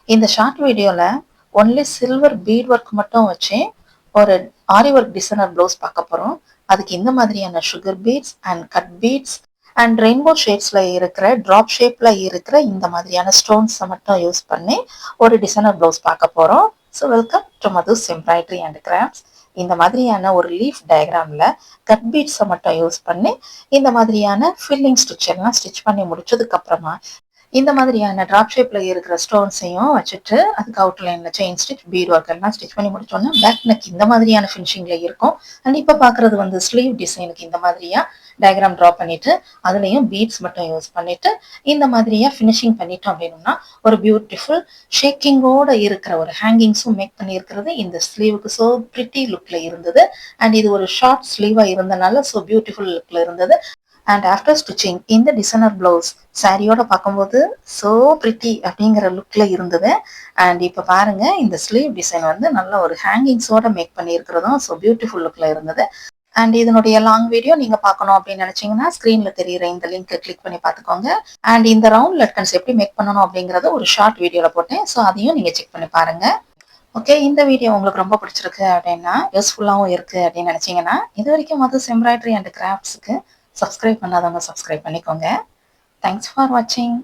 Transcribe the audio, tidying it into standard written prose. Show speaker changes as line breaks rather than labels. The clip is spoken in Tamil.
இந்த ஷார்ட் வீடியோல ஒன்லி சில்வர் பீட் ஒர்க் மட்டும் வச்சு ஒரு ஆரி ஒர்க் டிசைனர் ப்ளவுஸ் பார்க்க போறோம். அதுக்கு இந்த மாதிரியான sugar beads and cut beads and rainbow ஷேட்ஸ்ல இருக்கிற டிராப் ஷேப்ல இருக்கிற இந்த மாதிரியான ஸ்டோன்ஸை மட்டும் யூஸ் பண்ணி ஒரு டிசைனர் ப்ளவுஸ் பார்க்க போறோம். So welcome to Madhu's embroidery and crafts. இந்த மாதிரியான ஒரு லீஃப் டயக்ராம்ல கட் பீட்ஸை மட்டும் யூஸ் பண்ணி இந்த மாதிரியான ஃபில்லிங் ஸ்டிச் எல்லாம் ஸ்டிச் பண்ணி முடிச்சதுக்கு அப்புறமா இந்த மாதிரியான டிராப் ஷேப்ல இருக்கிற ஸ்டோன்ஸையும் வச்சுட்டு அதுக்கு அவுட்லைன்ல செயின் ஸ்டிச் பீட் ஒர்க் எல்லாம் ஸ்டிச் பண்ணி முடிச்சோன்னா பேக் நெக் இந்த மாதிரியான ஃபினிஷிங்ல இருக்கும். அண்ட் இப்போ பாக்குறது வந்து ஸ்லீவ் டிசைனுக்கு இந்த மாதிரியா டயக்ராம் ட்ரா பண்ணிட்டு அதுலயும் பீட்ஸ் மட்டும் யூஸ் பண்ணிட்டு இந்த மாதிரியா ஃபினிஷிங் பண்ணிட்டோம் அப்படின்னா ஒரு பியூட்டிஃபுல் ஷேக்கிங்கோட இருக்கிற ஒரு ஹேங்கிங்ஸும் மேக் பண்ணி இருக்கிறது இந்த ஸ்லீவுக்கு ஸோ பிரிட்டி லுக்ல இருந்தது. அண்ட் இது ஒரு ஷார்ட் ஸ்லீவா இருந்தனால ஸோ பியூட்டிஃபுல் லுக்ல இருந்தது. அண்ட் ஆஃப்டர் ஸ்டிச்சிங் இந்த டிசைனர் பிளவுஸ் சாரியோட பார்க்கும்போது ஸோ பிரிட்டி அப்படிங்கிற லுக்ல இருந்தது. அண்ட் இப்போ பாருங்க இந்த ஸ்லீவ் டிசைன் வந்து நல்ல ஒரு ஹேங்கிங்ஸோட மேக் பண்ணியிருக்கிறதும் ஸோ பியூட்டிஃபுல் லுக்ல இருந்தது. அண்ட் இதனுடைய லாங் வீடியோ நீங்க பார்க்கணும் அப்படின்னு நினைச்சீங்கன்னா ஸ்கிரீன்ல தெரியுற இந்த லிங்க் கிளிக் பண்ணி பார்த்துக்கோங்க. அண்ட் இந்த ரவுண்ட் லட்கன்ஸ் எப்படி மேக் பண்ணணும் அப்படிங்கறத ஒரு ஷார்ட் வீடியோல போட்டேன். ஸோ அதையும் நீங்க செக் பண்ணி பாருங்க. ஓகே, இந்த வீடியோ உங்களுக்கு ரொம்ப பிடிச்சிருக்கு அப்படின்னா யூஸ்ஃபுல்லாகவும் இருக்கு அப்படின்னு நினைச்சீங்கன்னா இது வரைக்கும் மதுஸ் எம்ப்ராய்டரி அண்ட் கிராஃப்ட்ஸுக்கு சப்ஸ்கிரைப் பண்ணாதவங்க சப்ஸ்கிரைப் பண்ணிக்கோங்க. தேங்க்ஸ் ஃபார் வாட்சிங்.